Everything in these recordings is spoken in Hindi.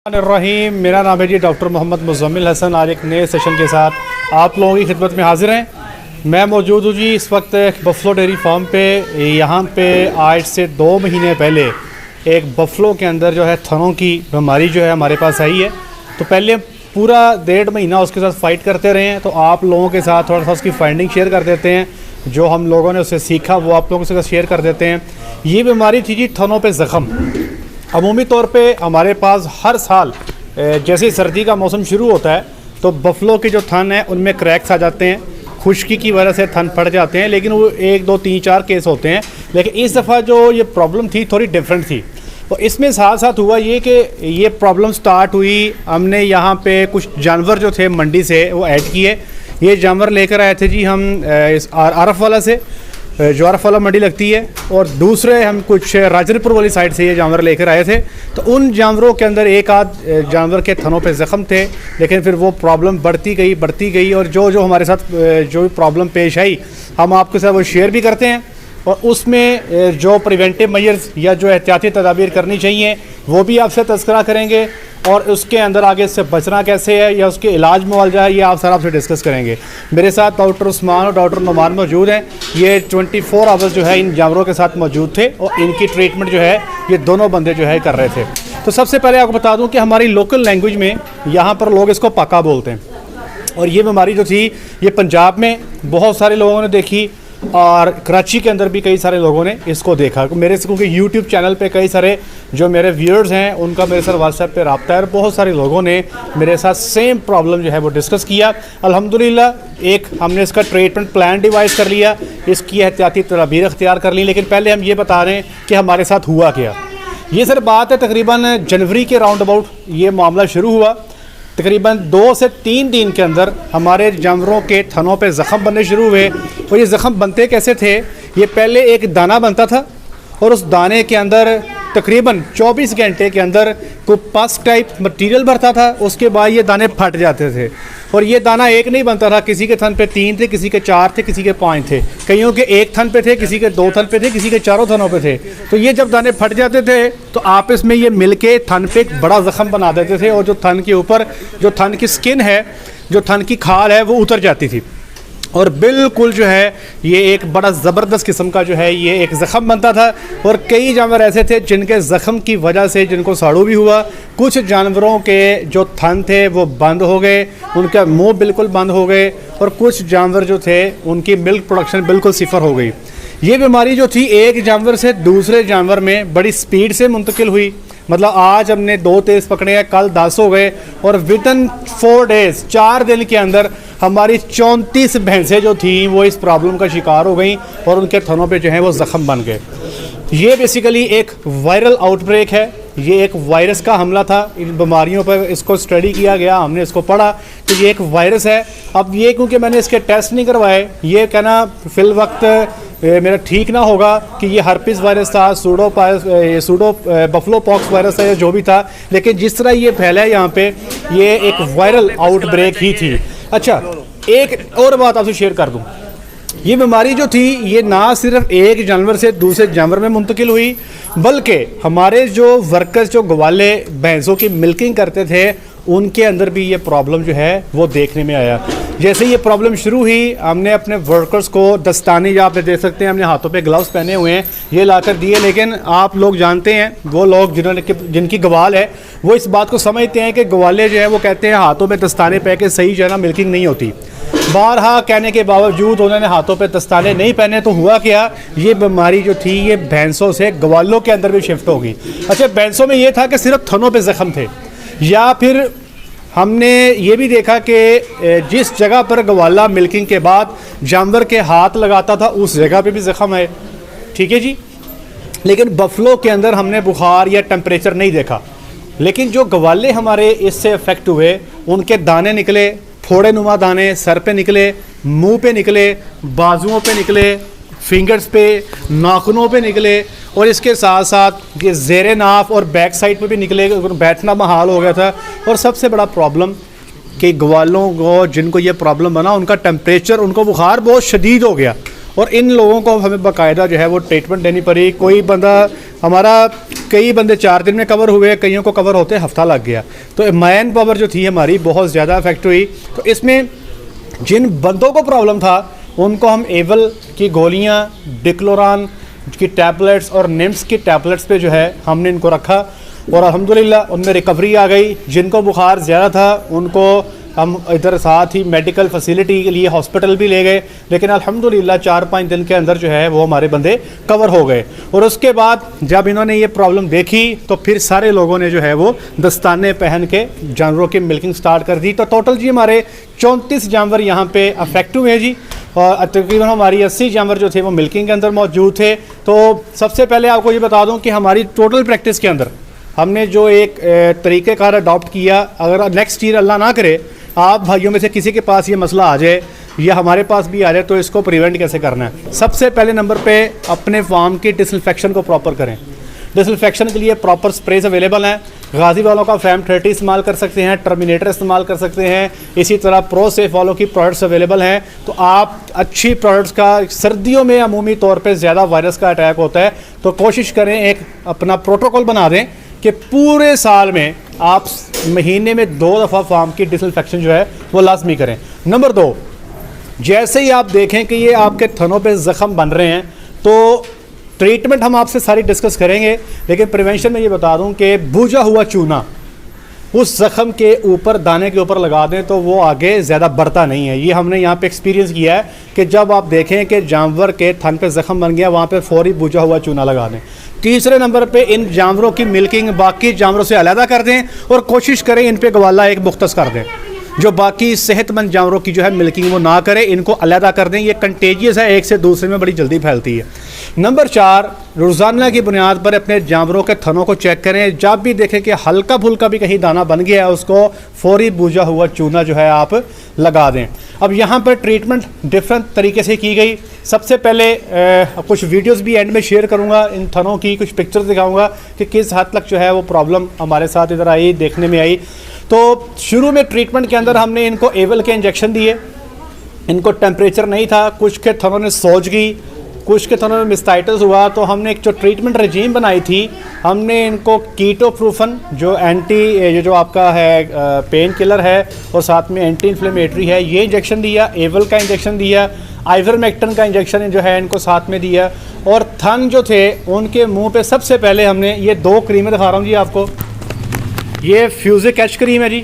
रहीम, मेरा नाम है जी डॉक्टर मोहम्मद मुज़म्मिल हसन। आज एक नए सेशन के साथ आप लोगों की खिदमत में हाजिर हैं। मैं मौजूद हूँ जी इस वक्त बफलो डेयरी फार्म पे। यहाँ पे आज से 2 महीने पहले एक बफलो के अंदर जो है थनों की बीमारी जो है हमारे पास आई है। तो पहले पूरा 1.5 महीना उसके साथ फ़ाइट करते रहे हैं। तो आप लोगों के साथ थोड़ा सा उसकी फाइंडिंग शेयर कर देते हैं, जो हम लोगों ने उससे सीखा वो आप लोगों के साथ शेयर कर देते हैं। ये बीमारी थी जी थनों पे ज़ख़म। अमूमी तौर पे हमारे पास हर साल जैसे सर्दी का मौसम शुरू होता है तो बफलो के जो थन हैं उनमें क्रैक्स आ जाते हैं, खुश्की की वजह से थन फट जाते हैं। लेकिन वो 1, 2, 3, 4 केस होते हैं। लेकिन इस दफ़ा जो ये प्रॉब्लम थी थोड़ी डिफरेंट थी। तो इसमें साथ साथ हुआ ये कि ये प्रॉब्लम स्टार्ट हुई, हमने यहाँ पे कुछ जानवर जो थे मंडी से वो ऐड किए। ये जानवर लेकर आए थे जी हम इस आरफ वाला से, जो आरफ वाला मंडी लगती है, और दूसरे हम कुछ राजनपुर वाली साइड से ये जानवर लेकर आए थे। तो उन जानवरों के अंदर एक आध जानवर के थनों पे ज़ख़म थे। लेकिन फिर वो प्रॉब्लम बढ़ती गई और जो हमारे साथ जो प्रॉब्लम पेश आई हम आपके साथ वो शेयर भी करते हैं। और उसमें जो प्रिवेंटिव मेजर्स या जो एहतियाती तदाबीर करनी चाहिए वो भी आपसे तज़किरा करेंगे। और उसके अंदर आगे इससे बचना कैसे है या उसके इलाज मुआवजा है ये आप सर आपसे डिस्कस करेंगे। मेरे साथ डॉक्टर उस्मान और डॉक्टर नुमान मौजूद हैं। ये 24 आवर्स जो है इन जानवरों के साथ मौजूद थे और इनकी ट्रीटमेंट जो है ये दोनों बंदे जो है कर रहे थे। तो सबसे पहले आपको बता दूं कि हमारी लोकल लैंग्वेज में यहाँ पर लोग इसको पाका बोलते हैं। और ये बीमारी जो थी ये पंजाब में बहुत सारे लोगों ने देखी और कराची के अंदर भी कई सारे लोगों ने इसको देखा। मेरे से क्योंकि यूट्यूब चैनल पे कई सारे जो मेरे व्यूअर्स हैं उनका मेरे साथ व्हाट्सएप पे रब्ता है और बहुत सारे लोगों ने मेरे साथ सेम प्रॉब्लम जो है वो डिस्कस किया। अल्हम्दुलिल्लाह एक हमने इसका ट्रीटमेंट प्लान डिवाइस कर लिया, इसकी एहतियाती तदाबीर अख्तियार कर ली। लेकिन पहले हम ये बता रहे हैं कि हमारे साथ हुआ क्या। ये सर बात है तकरीबन जनवरी के राउंड अबाउट ये मामला शुरू हुआ। तकरीबन 2 से 3 दिन के अंदर हमारे जानवरों के थनों पे ज़ख़म बनने शुरू हुए। और ये ज़ख़म बनते कैसे थे, ये पहले एक दाना बनता था और उस दाने के अंदर तकरीबन 24 घंटे के अंदर कोई पस टाइप मटेरियल भरता था। उसके बाद ये दाने फट जाते थे। और ये दाना एक नहीं बनता था, किसी के थन पे 3 थे, किसी के 4 थे, किसी के 5 थे, कईयों के 1 थन पे थे, किसी के 2 थन पे थे, किसी के 4 थनों पे थे। तो ये जब दाने फट जाते थे तो आपस में ये मिलके थन पे एक बड़ा ज़ख़म बना देते थे। और जो थन के ऊपर जो थन की स्किन है, जो थन की खाल है वो उतर जाती थी और बिल्कुल जो है ये एक बड़ा ज़बरदस्त किस्म का जो है ये एक ज़ख़म बनता था। और कई जानवर ऐसे थे जिनके ज़ख़म की वजह से जिनको साड़ू भी हुआ। कुछ जानवरों के जो थन थे वो बंद हो गए, उनका मुंह बिल्कुल बंद हो गए। और कुछ जानवर जो थे उनकी मिल्क प्रोडक्शन बिल्कुल सिफर हो गई। ये बीमारी जो थी एक जानवर से दूसरे जानवर में बड़ी स्पीड से मुंतकिल हुई। मतलब आज हमने 2 तेज़ पकड़े हैं, कल 10 हो गए और विदिन 4 डेज़ 4 दिन के अंदर हमारी 34 भैंसें जो थी वो इस प्रॉब्लम का शिकार हो गई और उनके थनों पे जो है वो ज़ख़म बन गए। ये बेसिकली एक वायरल आउटब्रेक है, ये एक वायरस का हमला था। इन बीमारियों पर इसको स्टडी किया गया, हमने इसको पढ़ा तो ये एक वायरस है। अब ये क्योंकि मैंने इसके टेस्ट नहीं करवाए, ये कहना फिल वक्त मेरा ठीक ना होगा कि ये हर्पिस वायरस था, सूडो बफलो पॉक्स वायरस था या जो भी था। लेकिन जिस तरह ये फैला है यहाँ पे ये एक वायरल आउटब्रेक ही थी। अच्छा, एक और बात आपसे शेयर कर दूँ। ये बीमारी जो थी ये ना सिर्फ एक जानवर से दूसरे जानवर में मुंतकिल हुई, बल्कि हमारे जो वर्कर्स जो गवाले भैंसों की मिल्किंग करते थे उनके अंदर भी ये प्रॉब्लम जो है वो देखने में आया। जैसे ये प्रॉब्लम शुरू हुई हमने अपने वर्कर्स को दस्ताने, या आप देख सकते हैं हमने हाथों पे ग्लव्स पहने हुए हैं, ये लाकर दिए। लेकिन आप लोग जानते हैं वो लोग जिनकी गवाल है वो इस बात को समझते हैं कि गवाले जो है वो कहते हैं हाथों में दस्ताने पहन के सही जो है ना मिल्किंग नहीं होती। बारहा कहने के बावजूद उन्होंने हाथों पे दस्ताने नहीं पहने तो हुआ क्या, ये बीमारी जो थी ये भैंसों से गवालों के अंदर भी शिफ्ट हो गई। अच्छा, भैंसों में ये था कि सिर्फ थनों पे ज़ख़म थे, या फिर हमने ये भी देखा कि जिस जगह पर गवाला मिल्किंग के बाद जानवर के हाथ लगाता था उस जगह पे भी ज़ख़म है। ठीक है जी। लेकिन बफलो के अंदर हमने बुखार या टेम्परेचर नहीं देखा। लेकिन जो गवाले हमारे इससे अफेक्ट हुए उनके दाने निकले, फोड़े नुमा दाने सर पे निकले, मुंह पे निकले, बाजुओं पे निकले, फिंगर्स पे, नाखूनों पे निकले और इसके साथ साथ ये ज़ेरे नाफ और बैक साइड पे भी निकले, बैठना महाल हो गया था। और सबसे बड़ा प्रॉब्लम कि ग्वालों को जिनको ये प्रॉब्लम बना उनका टेम्परेचर, उनको बुखार बहुत शदीद हो गया और इन लोगों को हमें बाकायदा जो है वो ट्रीटमेंट देनी पड़ी। कोई बंदा हमारा कई बंदे 4 दिन में कवर हुए, कईयों को कवर होते हफ्ता लग गया। तो मैन पावर जो थी हमारी बहुत ज़्यादा इफेक्ट हुई। तो इसमें जिन बंदों को प्रॉब्लम था उनको हम एवल की गोलियां, डिक्लोरान की टैबलेट्स और निम्स की टैबलेट्स पे जो है हमने इनको रखा और अल्हम्दुलिल्लाह उनमें रिकवरी आ गई। जिनको बुखार ज़्यादा था उनको हम इधर साथ ही मेडिकल फैसिलिटी के लिए हॉस्पिटल भी ले गए, लेकिन अल्हम्दुलिल्लाह 4-5 दिन के अंदर जो है वो हमारे बंदे कवर हो गए। और उसके बाद जब इन्होंने ये प्रॉब्लम देखी तो फिर सारे लोगों ने जो है वो दस्ताने पहन के जानवरों की मिल्किंग स्टार्ट कर दी। तो टोटल जी हमारे 34 जानवर यहाँ पे अफेक्ट हुए जी, और तकरीबन हमारी 80 जानवर जो थे वो मिल्किंग के अंदर मौजूद थे। तो सबसे पहले आपको ये बता दूँ कि हमारी टोटल प्रैक्टिस के अंदर हमने जो एक तरीक़ेकार अडॉप्ट किया, अगर नेक्स्ट ईयर अल्लाह ना करे आप भाइयों में से किसी के पास ये मसला आ जाए या हमारे पास भी आ जाए तो इसको प्रिवेंट कैसे करना है। सबसे पहले नंबर पे अपने फार्म की डिसइंफेक्शन को प्रॉपर करें। डिसइंफेक्शन के लिए प्रॉपर स्प्रेज अवेलेबल हैं। गाजी वालों का फैम 30 इस्तेमाल कर सकते हैं, टर्मिनेटर इस्तेमाल कर सकते हैं, इसी तरह प्रो सेफ वालों की प्रोडक्ट्स अवेलेबल हैं। तो आप अच्छी प्रोडक्ट्स का, सर्दियों में अमूमी तौर पर ज़्यादा वायरस का अटैक होता है तो कोशिश करें एक अपना प्रोटोकॉल बना दें कि पूरे साल में आप महीने में 2 दफ़ा फार्म की डिसइंफेक्शन जो है वो लाजमी करें। नंबर 2, जैसे ही आप देखें कि ये आपके थनों पे ज़ख़म बन रहे हैं तो ट्रीटमेंट हम आपसे सारी डिस्कस करेंगे, लेकिन प्रिवेंशन में ये बता दूं कि भुजा हुआ चूना उस ज़ख़म के ऊपर, दाने के ऊपर लगा दें तो वो आगे ज़्यादा बढ़ता नहीं है। ये हमने यहाँ पे एक्सपीरियंस किया है कि जब आप देखें कि जानवर के थन पे ज़ख़म बन गया वहाँ पे फ़ौरी भुजा हुआ चूना लगा दें। तीसरे नंबर पे इन जानवरों की मिल्किंग बाकी जानवरों से अलहदा कर दें और कोशिश करें इन पे गवाला एक मुख्तस कर दें। जो बाकी सेहतमंद जानवरों की जो है मिल्किंग वो ना करें, इनको अलहदा कर दें। ये कंटेजियस है, एक से दूसरे में बड़ी जल्दी फैलती है। नंबर 4, रोज़ाना की बुनियाद पर अपने जानवरों के थनों को चेक करें। जब भी देखें कि हल्का फुल्का भी कहीं दाना बन गया है उसको फ़ौरी भुजा हुआ चूना जो है आप लगा दें। अब यहाँ पर ट्रीटमेंट डिफरेंट तरीके से की गई। सबसे पहले कुछ वीडियोस भी एंड में शेयर करूँगा, इन थनों की कुछ पिक्चर्स दिखाऊँगा कि किस हद तक जो है वो प्रॉब्लम हमारे साथ इधर आई, देखने में आई। तो शुरू में ट्रीटमेंट के अंदर हमने इनको एवल के इंजेक्शन दिए। इनको टेम्परेचर नहीं था, कुछ के थनों ने सोज गई, कुछ के थनों में मिस्टाइटिस हुआ। तो हमने एक जो ट्रीटमेंट रजीम बनाई थी, हमने इनको कीटोप्रूफन जो एंटी जो आपका है पेन किलर है और साथ में एंटी इन्फ्लेमेटरी है, ये इंजेक्शन दिया। एवल का इंजेक्शन दिया, आइवरमेक्टिन का इंजेक्शन जो है इनको साथ में दिया। और थन जो थे उनके मुंह पे सबसे पहले हमने ये 2 क्रीमें दिखा रहा हूँ जी आपको। ये फ्यूजिक एच क्रीम है जी,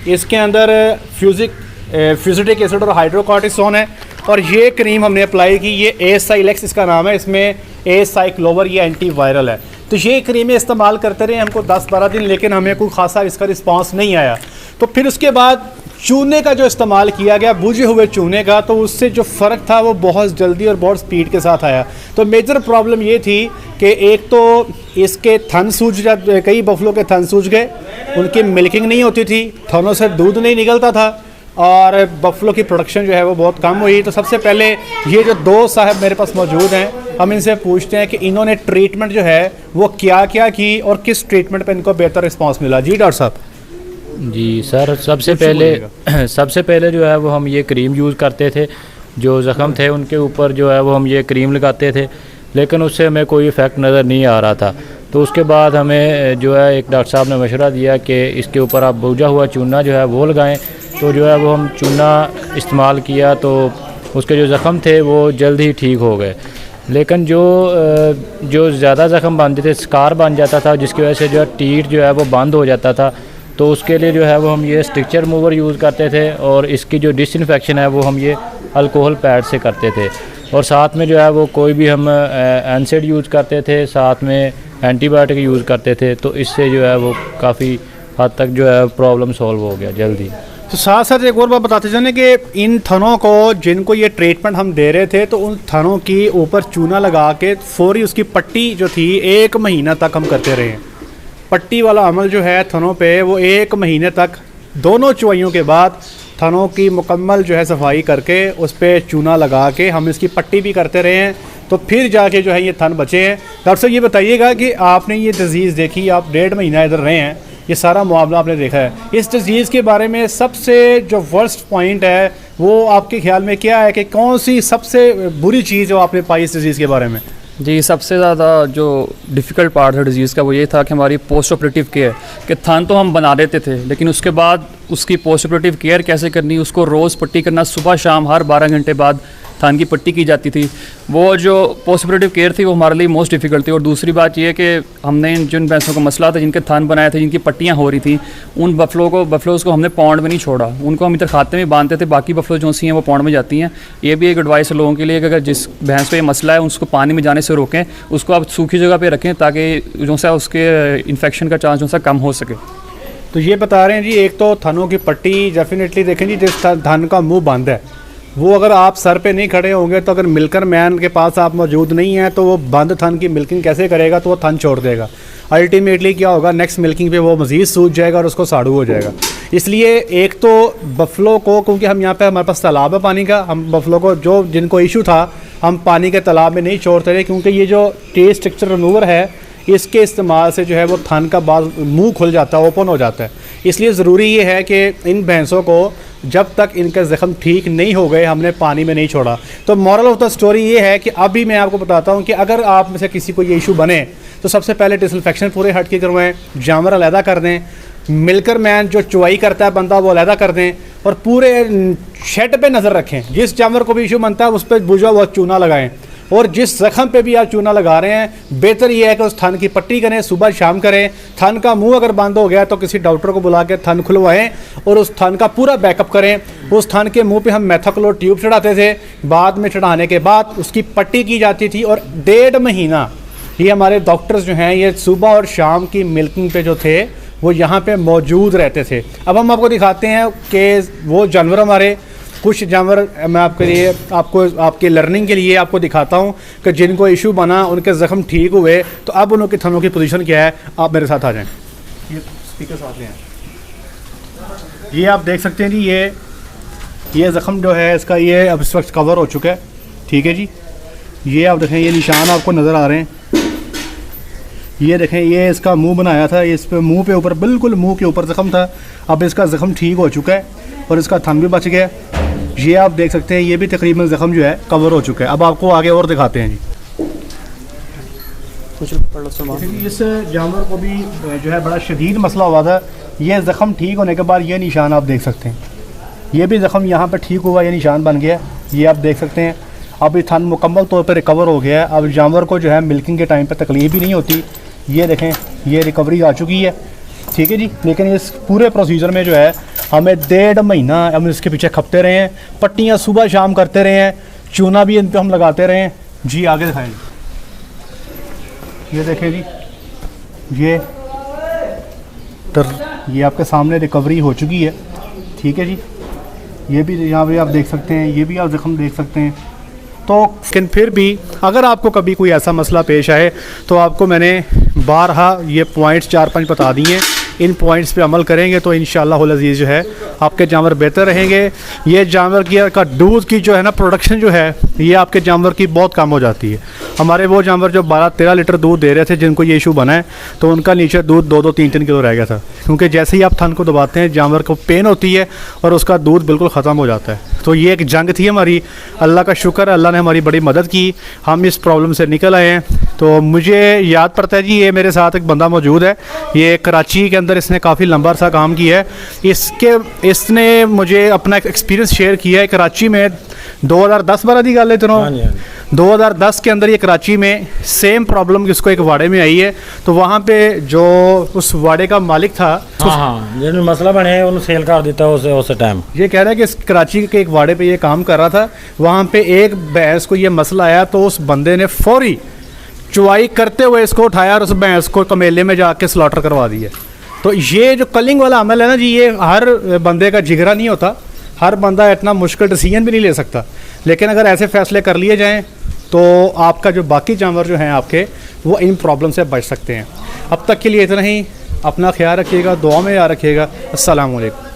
इसके अंदर फ्यूजिटिक एसिड और हाइड्रोकॉर्टिसोन है। और ये क्रीम हमने अप्लाई की, ये एसाइलेक्स इसका नाम है, इसमें एसाइक्लोवर ये एंटीवायरल है। तो ये क्रीमें इस्तेमाल करते रहे हमको 10-12 दिन, लेकिन हमें कोई खासा इसका रिस्पांस नहीं आया। तो फिर उसके बाद चूने का जो इस्तेमाल किया गया, बुझे हुए चूने का, तो उससे जो फ़र्क था वो बहुत जल्दी और बहुत स्पीड के साथ आया। तो मेजर प्रॉब्लम ये थी कि एक तो इसके थन सूज, कई बफलों के थन सूज गए, उनकी मिल्किंग नहीं होती थी, थनों से दूध नहीं निकलता था और बफलों की प्रोडक्शन जो है वो बहुत कम हुई। तो सबसे पहले ये जो 2 साहब मेरे पास मौजूद हैं, हम इनसे पूछते हैं कि इन्होंने ट्रीटमेंट जो है वो क्या क्या की और किस ट्रीटमेंट पे इनको बेहतर रिस्पांस मिला। जी डॉक्टर साहब। जी सर, सबसे पहले जो है वो हम ये क्रीम यूज़ करते थे। जो ज़ख़म थे उनके ऊपर जो है वो हम ये क्रीम लगाते थे, लेकिन उससे हमें कोई इफ़ेक्ट नज़र नहीं आ रहा था। तो उसके बाद हमें जो है एक डॉक्टर साहब ने मशवरा दिया कि इसके ऊपर आप भुजा हुआ चूना जो है वो लगाएं। तो जो है वो हम चूना इस्तेमाल किया तो उसके जो ज़ख़म थे वो जल्द ही ठीक हो गए। लेकिन जो ज़्यादा ज़ख़म बनते थे, स्कार बन जाता था, जिसकी वजह से जो है टीट जो है वो बंद हो जाता था। तो उसके लिए जो है वो हम ये स्ट्रिक्चर मूवर यूज़ करते थे और इसकी जो डिसइंफेक्शन है वो हम ये अल्कोहल पैड से करते थे। और साथ में जो है वो कोई भी हम एनसाइड यूज़ करते थे, साथ में एंटीबायोटिक यूज़ करते थे। तो इससे जो है वो काफ़ी हद तक जो है प्रॉब्लम सॉल्व हो गया जल्दी। तो साथ साथ एक और बात बताते जाने कि इन थनों को जिनको ये ट्रीटमेंट हम दे रहे थे, तो उन थनों की ऊपर चूना लगा के फ़ौरी उसकी पट्टी जो थी 1 महीना तक हम करते रहे। पट्टी वाला अमल जो है थनों पे वो 1 महीने तक, दोनों चुवाइयों के बाद थनों की मुकम्मल जो है सफाई करके उस पर चूना लगा के हम इसकी पट्टी भी करते रहे हैं। तो फिर जाके जो है ये थन बचे हैं। डॉक्टर साहब ये बताइएगा कि आपने ये डिज़ीज़ देखी, आप 1.5 महीना इधर रहे हैं, ये सारा मामला आपने देखा है, इस डिज़ीज़ के बारे में सबसे जो वर्स्ट पॉइंट है वो आपके ख्याल में क्या है कि कौन सी सबसे बुरी चीज़ जो आपने पाई इस डिज़ीज़ के बारे में? जी, सबसे ज़्यादा जो डिफ़िकल्ट पार्ट है डिज़ीज़ का वो ये था कि हमारी पोस्ट ऑपरेटिव केयर, कि थन तो हम बना देते थे लेकिन उसके बाद उसकी पोस्ट ऑपरेटिव केयर कैसे करनी, उसको रोज़ पट्टी करना, सुबह शाम हर 12 घंटे बाद थन की पट्टी की जाती थी। वो जो पोस्ट ऑपरेटिव केयर थी वो हमारे लिए मोस्ट डिफ़िकल्ट थी। और दूसरी बात ये कि हमने जिन भैंसों का मसला था, जिनके थन बनाए थे, जिनकी पट्टियाँ हो रही थी, उन बफलोज़ को हमने पौंड में नहीं छोड़ा, उनको हम इधर खाते में बांधते थे। बाकी बफलो जो सी हैं वो पौंड में जाती हैं। ये भी एक एडवाइस है लोगों के लिए कि अगर जिस भैंस को ये मसला है उसको पानी में जाने से रोकें, उसको आप सूखी जगह पे रखें ताकि जो सा उसके इन्फेक्शन का चांस जो सा कम हो सके। तो ये बता रहे हैं जी, एक तो थनों की पट्टी डेफिनेटली देखें जी, जिस थन का मुंह बंद है वो अगर आप सर पे नहीं खड़े होंगे तो अगर मिल्कर मैन के पास आप मौजूद नहीं हैं तो वो बंद थन की मिल्किंग कैसे करेगा, तो वो थन छोड़ देगा। अल्टीमेटली क्या होगा, नेक्स्ट मिल्किंग पे वो मज़ीद सूज जाएगा और उसको साड़ू हो जाएगा। इसलिए एक तो बफलो को, क्योंकि हम यहाँ पे हमारे पास तालाब है पानी का, हम बफलो को जो जिनको इशू था हम पानी के तालाब में नहीं छोड़ते रहे, क्योंकि ये जो टेस्ट स्ट्रक्चर रिमूवर है इसके इस्तेमाल से जो है वो थन का बाद मुंह खुल जाता है, ओपन हो जाता है। इसलिए ज़रूरी ये है कि इन भैंसों को जब तक इनका ज़ख्म ठीक नहीं हो गए हमने पानी में नहीं छोड़ा। तो मॉरल ऑफ द स्टोरी ये है कि अभी मैं आपको बताता हूँ कि अगर आप में से किसी को ये इशू बने तो सबसे पहले डिसइंफेक्शन पूरे हट के करवाएं, जानवर अलहदा कर दें, मिल्कर मैन जो चुवाई करता है बंदा वो अलहदा कर दें, और पूरे शेड पे नज़र रखें। जिस जानवर को भी इशू बनता है उस पर बुझा हुआ चूना लगाएं, और जिस ज़ख्म पे भी आप चूना लगा रहे हैं बेहतर ये है कि उस थन की पट्टी करें, सुबह शाम करें। थन का मुंह अगर बंद हो गया तो किसी डॉक्टर को बुला के थन खुलवाएं और उस थन का पूरा बैकअप करें। उस थन के मुंह पे हम मेथाक्लोर ट्यूब चढ़ाते थे, बाद में चढ़ाने के बाद उसकी पट्टी की जाती थी, और 1.5 महीना ये हमारे डॉक्टर्स जो हैं ये सुबह और शाम की मिल्किंग पे जो थे वो यहाँ पे मौजूद रहते थे। अब हम आपको दिखाते हैं कि वो जानवर हमारे, कुछ जानवर मैं आपके लिए आपके लर्निंग के लिए आपको दिखाता हूँ कि जिनको इशू बना उनके ज़ख्म ठीक हुए। तो अब उनके थनों की पोजीशन क्या है, आप मेरे साथ आ जाएं। ये स्पीकर साथ ले आएं। ये आप देख सकते हैं जी, ये ज़ख्म जो है इसका ये अब इस वक्त कवर हो चुका है, ठीक है जी। ये आप देखें, ये निशान आपको नज़र आ रहे हैं, ये देखें, ये इसका मुंह बनाया था, इस पे मुंह पे ऊपर बिल्कुल मुंह के ऊपर ज़ख्म था। अब इसका ज़ख्म ठीक हो चुका है और इसका थन भी बच गया। ये आप देख सकते हैं, ये भी तकरीबन ज़ख्म जो है कवर हो चुका है। अब आपको आगे और दिखाते हैं जी। इस जानवर को भी जो है बड़ा शदीद मसला हुआ था। ये ज़ख्म ठीक होने के बाद ये निशान आप देख सकते हैं, ये भी ज़ख्म यहाँ पर ठीक हुआ, ये निशान बन गया, ये आप देख सकते हैं। अब ये थन मुकम्मल तौर पर रिकवर हो गया है। अब जानवर को जो है मिल्किंग के टाइम पर तकलीफ भी नहीं होती। ये देखें, ये रिकवरी आ चुकी है, ठीक है जी। लेकिन इस पूरे प्रोसीजर में जो है हमें 1.5 महीना हम इसके पीछे खपते रहे हैं, पट्टियाँ सुबह शाम करते रहे हैं, चूना भी इन पे हम लगाते रहे हैं जी। आगे दिखाएं, ये देखें जी, ये आपके सामने रिकवरी हो चुकी है, ठीक है जी। ये भी यहाँ पे आप देख सकते हैं, ये भी आप ज़ख्म देख सकते हैं। तो लेकिन फिर भी अगर आपको कभी कोई ऐसा मसला पेश आए तो आपको मैंने बारहा ये पॉइंट्स 4-5 बता दिए, इन पॉइंट्स पे अमल करेंगे तो इंशाअल्लाह अज़ीज़ जो है आपके जानवर बेहतर रहेंगे। ये जानवर का दूध की जो है ना प्रोडक्शन जो है ये आपके जानवर की बहुत कम हो जाती है। हमारे वो जानवर जो 12-13 लीटर दूध दे रहे थे जिनको ये इशू बना है तो उनका नीचे दूध 2-2, 3-3 किलो रह गया था, क्योंकि जैसे ही आप थन को दबाते हैं जानवर को पेन होती है और उसका दूध बिल्कुल ख़त्म हो जाता है। तो ये एक जंग थी हमारी, अल्लाह का शुक्र है अल्लाह ने हमारी बड़ी मदद की, हम इस प्रॉब्लम से निकल आए हैं। तो मुझे याद पड़ता है जी, ये मेरे साथ एक बंदा मौजूद है, ये कराची के अंदर इसने काफ़ी लंबा सा काम किया है। इसने मुझे अपना एक्सपीरियंस शेयर किया है। कराची में 2010-12 की गल है, 2010 के अंदर ये कराची में सेम प्रॉब्लम इसको एक वाड़े में आई है। तो वहाँ पे जो उस वाड़े का मालिक था, जिन्होंने मसला बने उन्होंने सेल कर दिया उस टाइम। ये कह रहा है कि इस कराची के एक वाड़े पे ये काम कर रहा था, वहाँ पे एक भैंस को ये मसला आया तो उस बंदे ने फौरी चुवाई करते हुए इसको उठाया और उस भैंस को कमेले में जाके स्लॉटर करवा दिया। तो ये जो कलिंग वाला अमल है ना जी, ये हर बंदे का जिगरा नहीं होता, हर बंदा इतना मुश्किल डिसीजन भी नहीं ले सकता। लेकिन अगर ऐसे फ़ैसले कर लिए जाएं तो आपका जो बाकी जानवर जो हैं आपके वो इन प्रॉब्लम से बच सकते हैं। अब तक के लिए इतना ही, अपना ख्याल रखिएगा, दुआ में याद रखिएगा। अस्सलाम वालेकुम।